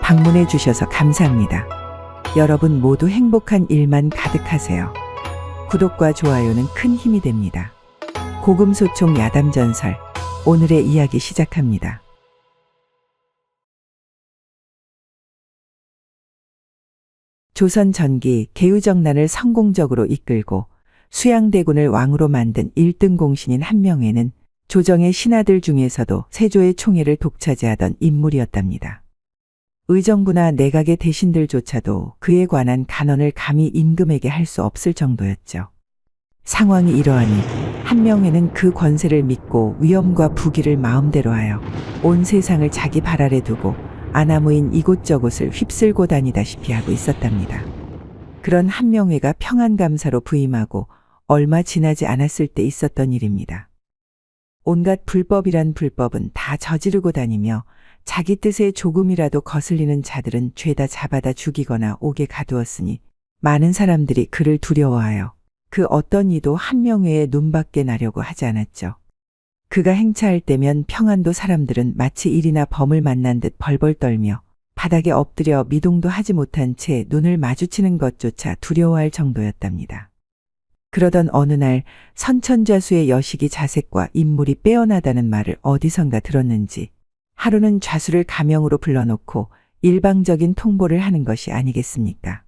방문해 주셔서 감사합니다. 여러분 모두 행복한 일만 가득하세요. 구독과 좋아요는 큰 힘이 됩니다. 고금소총 야담전설, 오늘의 이야기 시작합니다. 조선 전기 개유정난을 성공적으로 이끌고 수양대군을 왕으로 만든 1등 공신인 한명회는 조정의 신하들 중에서도 세조의 총애를 독차지하던 인물이었답니다. 의정부나 내각의 대신들조차도 그에 관한 간언을 감히 임금에게 할 수 없을 정도였죠. 상황이 이러하니 한명회는 그 권세를 믿고 위엄과 부귀를 마음대로 하여 온 세상을 자기 발 아래 두고 아나무인 이곳저곳을 휩쓸고 다니다시피 하고 있었답니다. 그런 한명회가 평안감사로 부임하고 얼마 지나지 않았을 때 있었던 일입니다. 온갖 불법이란 불법은 다 저지르고 다니며 자기 뜻에 조금이라도 거슬리는 자들은 죄다 잡아다 죽이거나 옥에 가두었으니 많은 사람들이 그를 두려워하여 그 어떤 이도 한명회의 눈밖에 나려고 하지 않았죠. 그가 행차할 때면 평안도 사람들은 마치 일이나 범을 만난 듯 벌벌 떨며 바닥에 엎드려 미동도 하지 못한 채 눈을 마주치는 것조차 두려워할 정도였답니다. 그러던 어느 날 선천좌수의 여식이 자색과 인물이 빼어나다는 말을 어디선가 들었는지 하루는 좌수를 가명으로 불러놓고 일방적인 통보를 하는 것이 아니겠습니까?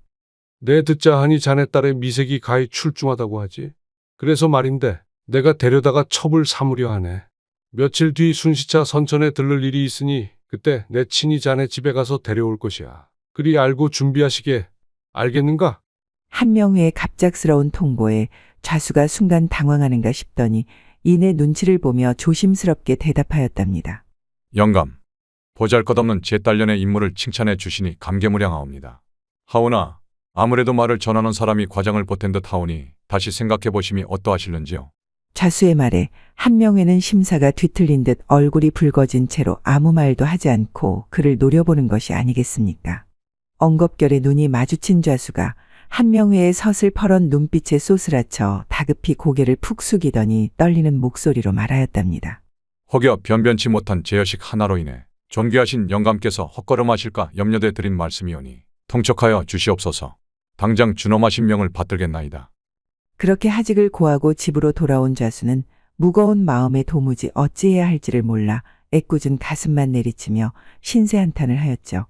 내 듣자 하니 자네 딸의 미색이 가히 출중하다고 하지. 그래서 말인데 내가 데려다가 첩을 삼으려 하네. 며칠 뒤 순시차 선천에 들를 일이 있으니 그때 내 친히 자네 집에 가서 데려올 것이야. 그리 알고 준비하시게. 알겠는가? 한명회의 갑작스러운 통보에 좌수가 순간 당황하는가 싶더니 이내 눈치를 보며 조심스럽게 대답하였답니다. 영감, 보잘것없는 제 딸년의 인물을 칭찬해 주시니 감개무량하옵니다. 하오나 아무래도 말을 전하는 사람이 과장을 보탠 듯 하오니 다시 생각해 보심이 어떠하실는지요? 좌수의 말에 한명회는 심사가 뒤틀린 듯 얼굴이 붉어진 채로 아무 말도 하지 않고 그를 노려보는 것이 아니겠습니까? 엉겁결에 눈이 마주친 좌수가 한명회의 서슬퍼런 눈빛에 쏘스라쳐 다급히 고개를 푹 숙이더니 떨리는 목소리로 말하였답니다. 혹여 변변치 못한 제 여식 하나로 인해 존귀하신 영감께서 헛걸음하실까 염려돼 드린 말씀이오니 통촉하여 주시옵소서. 당장 준엄하신 명을 받들겠나이다. 그렇게 하직을 고하고 집으로 돌아온 좌수는 무거운 마음에 도무지 어찌해야 할지를 몰라 애꿎은 가슴만 내리치며 신세 한탄을 하였죠.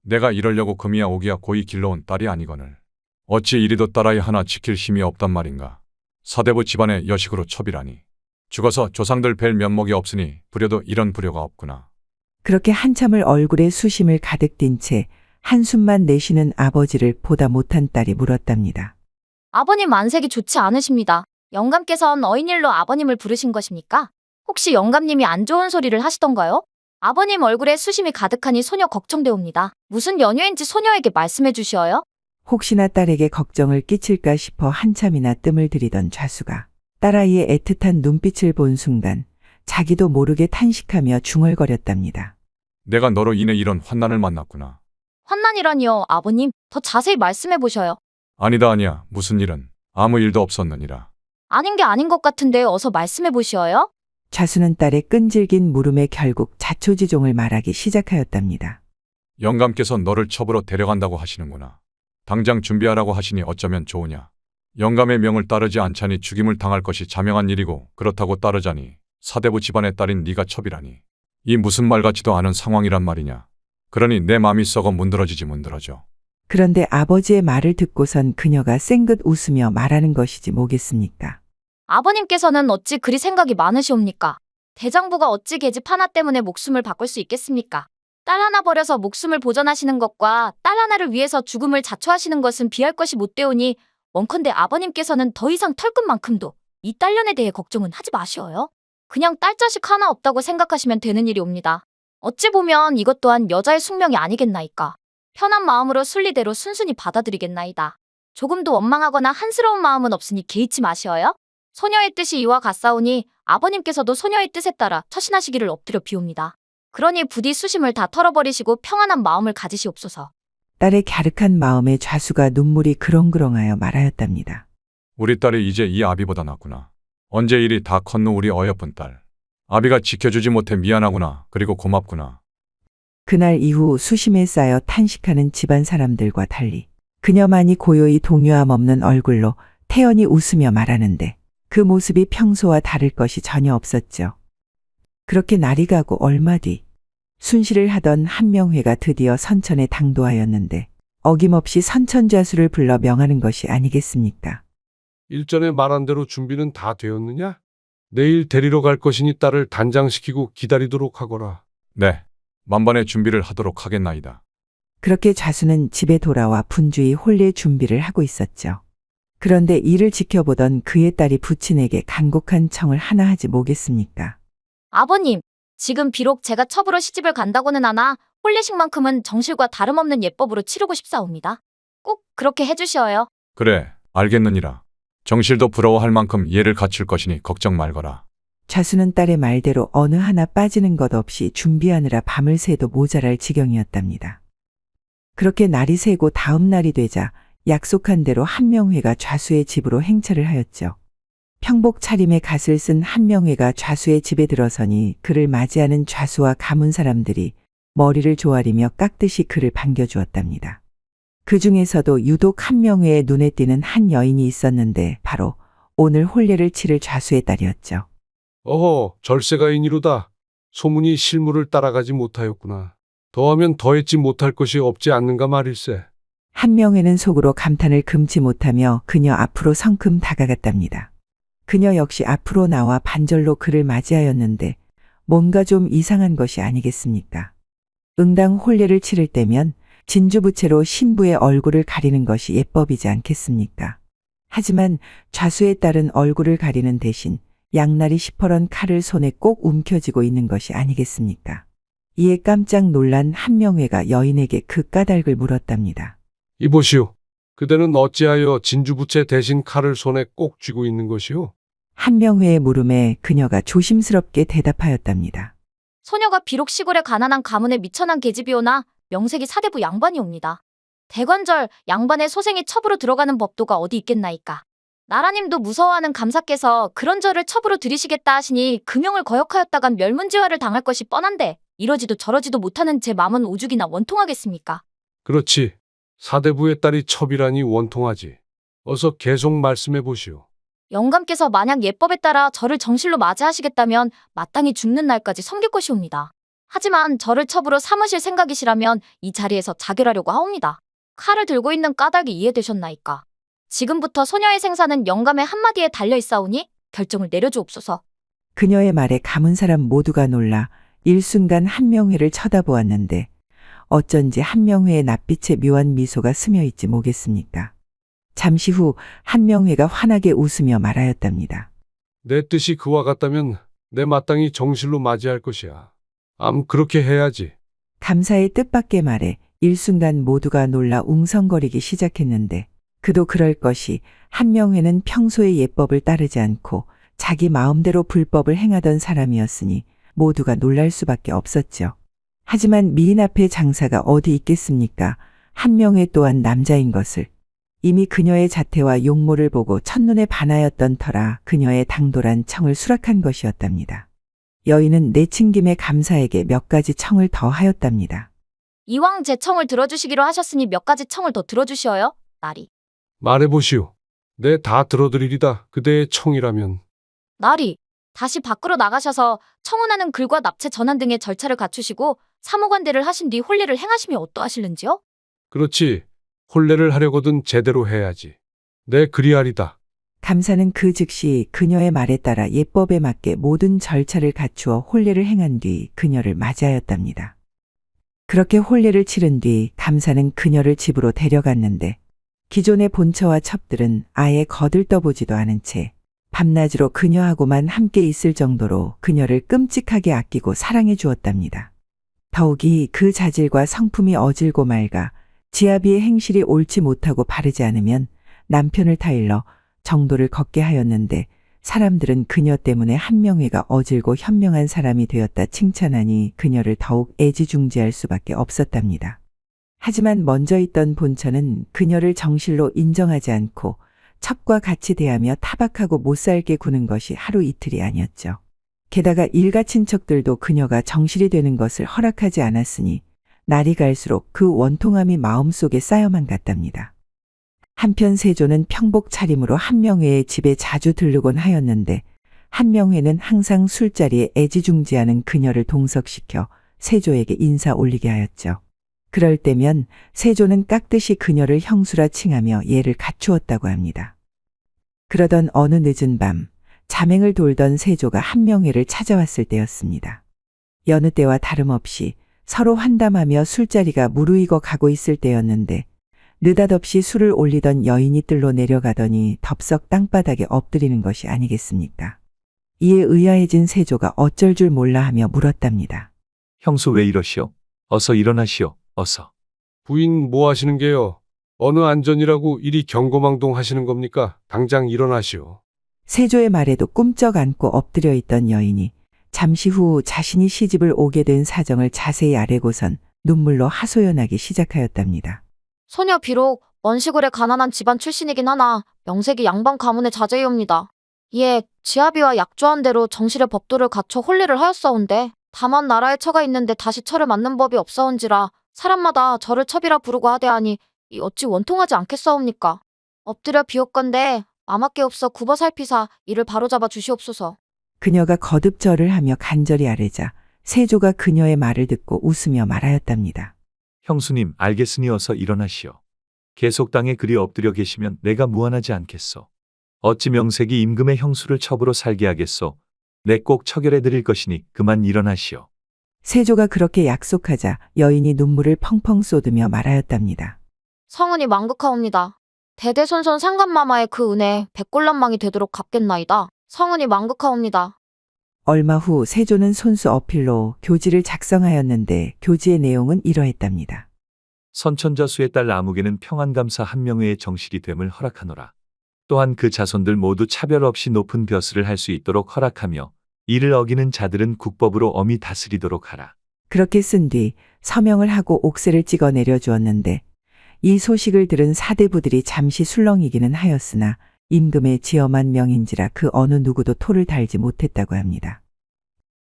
내가 이러려고 금이야 오기야 고이 길러온 딸이 아니거늘 어찌 이리도 딸아이 하나 지킬 힘이 없단 말인가. 사대부 집안의 여식으로 첩이라니. 죽어서 조상들 뵐 면목이 없으니 부려도 이런 부려가 없구나. 그렇게 한참을 얼굴에 수심을 가득 띤 채 한숨만 내쉬는 아버지를 보다 못한 딸이 물었답니다. 아버님 안색이 좋지 않으십니다. 영감께서는 어인일로 아버님을 부르신 것입니까? 혹시 영감님이 안 좋은 소리를 하시던가요? 아버님 얼굴에 수심이 가득하니 소녀 걱정되옵니다. 무슨 연유인지 소녀에게 말씀해 주시어요? 혹시나 딸에게 걱정을 끼칠까 싶어 한참이나 뜸을 들이던 좌수가 딸아이의 애틋한 눈빛을 본 순간 자기도 모르게 탄식하며 중얼거렸답니다. 내가 너로 인해 이런 환난을 만났구나. 환난이라니요, 아버님. 더 자세히 말씀해 보셔요. 아니다 아니야. 무슨 일은 아무 일도 없었느니라. 아닌 게 아닌 것 같은데 어서 말씀해 보시어요? 좌수는 딸의 끈질긴 물음에 결국 자초지종을 말하기 시작하였답니다. 영감께서 너를 첩으로 데려간다고 하시는구나. 당장 준비하라고 하시니 어쩌면 좋으냐. 영감의 명을 따르지 않자니 죽임을 당할 것이 자명한 일이고 그렇다고 따르자니 사대부 집안의 딸인 네가 첩이라니. 이 무슨 말 같지도 않은 상황이란 말이냐. 그러니 내 마음이 썩어 문드러지지 문드러져. 그런데 아버지의 말을 듣고선 그녀가 쌩긋 웃으며 말하는 것이지 뭐겠습니까? 아버님께서는 어찌 그리 생각이 많으시옵니까? 대장부가 어찌 계집 하나 때문에 목숨을 바꿀 수 있겠습니까? 딸 하나 버려서 목숨을 보전하시는 것과 딸 하나를 위해서 죽음을 자초하시는 것은 비할 것이 못되오니 원컨대 아버님께서는 더 이상 털끝만큼도 이 딸년에 대해 걱정은 하지 마시어요. 그냥 딸 자식 하나 없다고 생각하시면 되는 일이옵니다. 어찌 보면 이것 또한 여자의 숙명이 아니겠나이까. 편한 마음으로 순리대로 순순히 받아들이겠나이다. 조금도 원망하거나 한스러운 마음은 없으니 개의치 마시어요. 소녀의 뜻이 이와 같사오니 아버님께서도 소녀의 뜻에 따라 처신하시기를 엎드려 비옵니다. 그러니 부디 수심을 다 털어버리시고 평안한 마음을 가지시옵소서. 딸의 갸륵한 마음에 좌수가 눈물이 그렁그렁하여 말하였답니다. 우리 딸이 이제 이 아비보다 낫구나. 언제 일이 다 컸노 우리 어여쁜 딸. 아비가 지켜주지 못해 미안하구나. 그리고 고맙구나. 그날 이후 수심에 쌓여 탄식하는 집안 사람들과 달리 그녀만이 고요히 동요함 없는 얼굴로 태연히 웃으며 말하는데 그 모습이 평소와 다를 것이 전혀 없었죠. 그렇게 날이 가고 얼마 뒤 순시를 하던 한명회가 드디어 선천에 당도하였는데 어김없이 선천자수를 불러 명하는 것이 아니겠습니까? 일전에 말한 대로 준비는 다 되었느냐? 내일 데리러 갈 것이니 딸을 단장시키고 기다리도록 하거라. 네, 만반의 준비를 하도록 하겠나이다. 그렇게 좌수는 집에 돌아와 분주히 혼례 준비를 하고 있었죠. 그런데 이를 지켜보던 그의 딸이 부친에게 간곡한 청을 하나 하지 뭐겠습니까? 아버님, 지금 비록 제가 첩으로 시집을 간다고는 하나 혼례식만큼은 정실과 다름없는 예법으로 치르고 싶사옵니다. 꼭 그렇게 해주셔요. 그래, 알겠느니라. 정실도 부러워할 만큼 예를 갖출 것이니 걱정 말거라. 좌수는 딸의 말대로 어느 하나 빠지는 것 없이 준비하느라 밤을 새도 모자랄 지경이었답니다. 그렇게 날이 새고 다음 날이 되자 약속한 대로 한명회가 좌수의 집으로 행차를 하였죠. 평복 차림에 갓을 쓴 한명회가 좌수의 집에 들어서니 그를 맞이하는 좌수와 가문 사람들이 머리를 조아리며 깍듯이 그를 반겨주었답니다. 그 중에서도 유독 한명회의 눈에 띄는 한 여인이 있었는데 바로 오늘 혼례를 치를 좌수의 딸이었죠. 어허, 절세가인이로다. 소문이 실물을 따라가지 못하였구나. 더하면 더했지 못할 것이 없지 않는가 말일세. 한명회는 속으로 감탄을 금치 못하며 그녀 앞으로 성큼 다가갔답니다. 그녀 역시 앞으로 나와 반절로 그를 맞이하였는데 뭔가 좀 이상한 것이 아니겠습니까? 응당 혼례를 치를 때면 진주부채로 신부의 얼굴을 가리는 것이 예법이지 않겠습니까? 하지만 좌수의 딸은 얼굴을 가리는 대신 양날이 시퍼런 칼을 손에 꼭 움켜쥐고 있는 것이 아니겠습니까? 이에 깜짝 놀란 한명회가 여인에게 그 까닭을 물었답니다. 이보시오. 그대는 어찌하여 진주부채 대신 칼을 손에 꼭 쥐고 있는 것이오? 한명회의 물음에 그녀가 조심스럽게 대답하였답니다. 소녀가 비록 시골의 가난한 가문에 미천한 계집이오나 명색이 사대부 양반이옵니다. 대관절 양반의 소생이 첩으로 들어가는 법도가 어디 있겠나이까. 나라님도 무서워하는 감사께서 그런 저를 첩으로 들이시겠다 하시니 금용을 거역하였다간 멸문지화를 당할 것이 뻔한데 이러지도 저러지도 못하는 제 마음은 오죽이나 원통하겠습니까? 그렇지. 사대부의 딸이 첩이라니 원통하지. 어서 계속 말씀해 보시오. 영감께서 만약 예법에 따라 저를 정실로 맞이하시겠다면 마땅히 죽는 날까지 섬길 것이옵니다. 하지만 저를 첩으로 삼으실 생각이시라면 이 자리에서 자결하려고 하옵니다. 칼을 들고 있는 까닭이 이해되셨나이까? 지금부터 소녀의 생사는 영감의 한마디에 달려있사오니 결정을 내려주옵소서. 그녀의 말에 가문 사람 모두가 놀라 일순간 한명회를 쳐다보았는데 어쩐지 한명회의 낯빛에 묘한 미소가 스며있지 뭐겠습니까? 잠시 후 한명회가 환하게 웃으며 말하였답니다. 내 뜻이 그와 같다면 내 마땅히 정실로 맞이할 것이야. 그렇게 해야지. 감사의 뜻밖의 말에 일순간 모두가 놀라 웅성거리기 시작했는데 그도 그럴 것이 한명회는 평소의 예법을 따르지 않고 자기 마음대로 불법을 행하던 사람이었으니 모두가 놀랄 수밖에 없었죠. 하지만 미인 앞에 장사가 어디 있겠습니까? 한명회 또한 남자인 것을 이미 그녀의 자태와 용모를 보고 첫눈에 반하였던 터라 그녀의 당돌한 청을 수락한 것이었답니다. 여인은 내친 김에 감사에게 몇 가지 청을 더 하였답니다. 이왕 제 청을 들어주시기로 하셨으니 몇 가지 청을 더 들어주시어요, 나리. 말해 보시오. 내 다 들어드리리다. 그대의 청이라면. 나리, 다시 밖으로 나가셔서 청혼하는 글과 납체 전환 등의 절차를 갖추시고 사무관대를 하신 뒤 혼례를 행하시면 어떠하실는지요? 그렇지. 혼례를 하려거든 제대로 해야지. 내 그리하리다. 감사는 그 즉시 그녀의 말에 따라 예법에 맞게 모든 절차를 갖추어 혼례를 행한 뒤 그녀를 맞이하였답니다. 그렇게 혼례를 치른 뒤 감사는 그녀를 집으로 데려갔는데 기존의 본처와 첩들은 아예 거들떠보지도 않은 채 밤낮으로 그녀하고만 함께 있을 정도로 그녀를 끔찍하게 아끼고 사랑해 주었답니다. 더욱이 그 자질과 성품이 어질고 맑아 지아비의 행실이 옳지 못하고 바르지 않으면 남편을 타일러 정도를 걷게 하였는데 사람들은 그녀 때문에 한명회가 어질고 현명한 사람이 되었다 칭찬하니 그녀를 더욱 애지중지할 수밖에 없었답니다. 하지만 먼저 있던 본처는 그녀를 정실로 인정하지 않고 첩과 같이 대하며 타박하고 못살게 구는 것이 하루 이틀이 아니었죠. 게다가 일가 친척들도 그녀가 정실이 되는 것을 허락하지 않았으니 날이 갈수록 그 원통함이 마음속에 쌓여만 갔답니다. 한편 세조는 평복 차림으로 한명회의 집에 자주 들르곤 하였는데 한명회는 항상 술자리에 애지중지하는 그녀를 동석시켜 세조에게 인사 올리게 하였죠. 그럴 때면 세조는 깍듯이 그녀를 형수라 칭하며 예를 갖추었다고 합니다. 그러던 어느 늦은 밤 자맹을 돌던 세조가 한명회를 찾아왔을 때였습니다. 여느 때와 다름없이 서로 환담하며 술자리가 무르익어 가고 있을 때였는데 느닷없이 술을 올리던 여인이 뜰로 내려가더니 덥석 땅바닥에 엎드리는 것이 아니겠습니까? 이에 의아해진 세조가 어쩔 줄 몰라 하며 물었답니다. 형수 왜 이러시오? 어서 일어나시오. 어서. 부인 뭐 하시는 게요? 어느 안전이라고 이리 경거망동 하시는 겁니까? 당장 일어나시오. 세조의 말에도 꿈쩍 안고 엎드려 있던 여인이 잠시 후 자신이 시집을 오게 된 사정을 자세히 아뢰고선 눈물로 하소연하기 시작하였답니다. 소녀 비록 먼 시골의 가난한 집안 출신이긴 하나 명색이 양반 가문의 자제이옵니다. 이에 지아비와 약조한 대로 정실의 법도를 갖춰 혼례를 하였사온데 다만 나라에 처가 있는데 다시 처를 맞는 법이 없사온지라 사람마다 저를 첩이라 부르고 하되하니 이 어찌 원통하지 않겠사옵니까? 엎드려 비옵건대 아맙게 없어 굽어 살피사 이를 바로잡아 주시옵소서. 그녀가 거듭 절을 하며 간절히 아뢰자 세조가 그녀의 말을 듣고 웃으며 말하였답니다. 형수님 알겠으니 어서 일어나시오. 계속 땅에 그리 엎드려 계시면 내가 무안하지 않겠소. 어찌 명색이 임금의 형수를 첩으로 살게 하겠소. 내 꼭 처결해 드릴 것이니 그만 일어나시오. 세조가 그렇게 약속하자 여인이 눈물을 펑펑 쏟으며 말하였답니다. 성은이 망극하옵니다. 대대손손 상간마마의 그 은혜 백골란망이 되도록 갚겠나이다. 성은이 망극하옵니다. 얼마 후 세조는 손수 어필로 교지를 작성하였는데 교지의 내용은 이러했답니다. 선천자수의 딸 아무개는 평안감사 한명회의 정실이 됨을 허락하노라. 또한 그 자손들 모두 차별 없이 높은 벼슬을 할 수 있도록 허락하며 이를 어기는 자들은 국법으로 엄히 다스리도록 하라. 그렇게 쓴 뒤 서명을 하고 옥새를 찍어 내려주었는데 이 소식을 들은 사대부들이 잠시 술렁이기는 하였으나 임금의 지엄한 명인지라 그 어느 누구도 토를 달지 못했다고 합니다.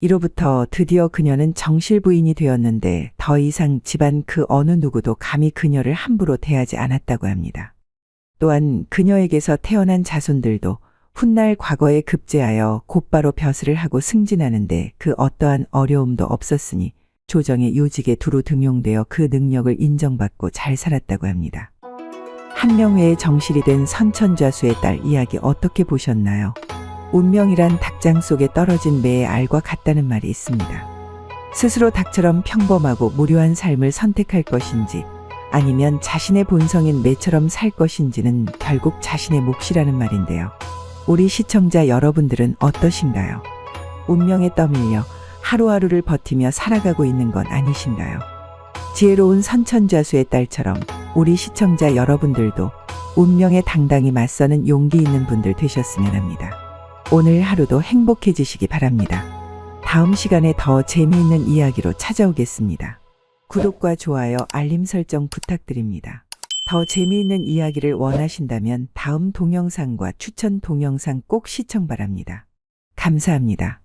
이로부터 드디어 그녀는 정실 부인이 되었는데 더 이상 집안 그 어느 누구도 감히 그녀를 함부로 대하지 않았다고 합니다. 또한 그녀에게서 태어난 자손들도 훗날 과거에 급제하여 곧바로 벼슬을 하고 승진하는데 그 어떠한 어려움도 없었으니 조정의 요직에 두루 등용되어 그 능력을 인정받고 잘 살았다고 합니다. 한명회의 정실이 된 선천자수의 딸 이야기 어떻게 보셨나요? 운명이란 닭장 속에 떨어진 매의 알과 같다는 말이 있습니다. 스스로 닭처럼 평범하고 무료한 삶을 선택할 것인지 아니면 자신의 본성인 매처럼 살 것인지는 결국 자신의 몫이라는 말인데요. 우리 시청자 여러분들은 어떠신가요? 운명에 떠밀려 하루하루를 버티며 살아가고 있는 건 아니신가요? 지혜로운 선천자수의 딸처럼 우리 시청자 여러분들도 운명에 당당히 맞서는 용기 있는 분들 되셨으면 합니다. 오늘 하루도 행복해지시기 바랍니다. 다음 시간에 더 재미있는 이야기로 찾아오겠습니다. 구독과 좋아요, 알림 설정 부탁드립니다. 더 재미있는 이야기를 원하신다면 다음 동영상과 추천 동영상 꼭 시청 바랍니다. 감사합니다.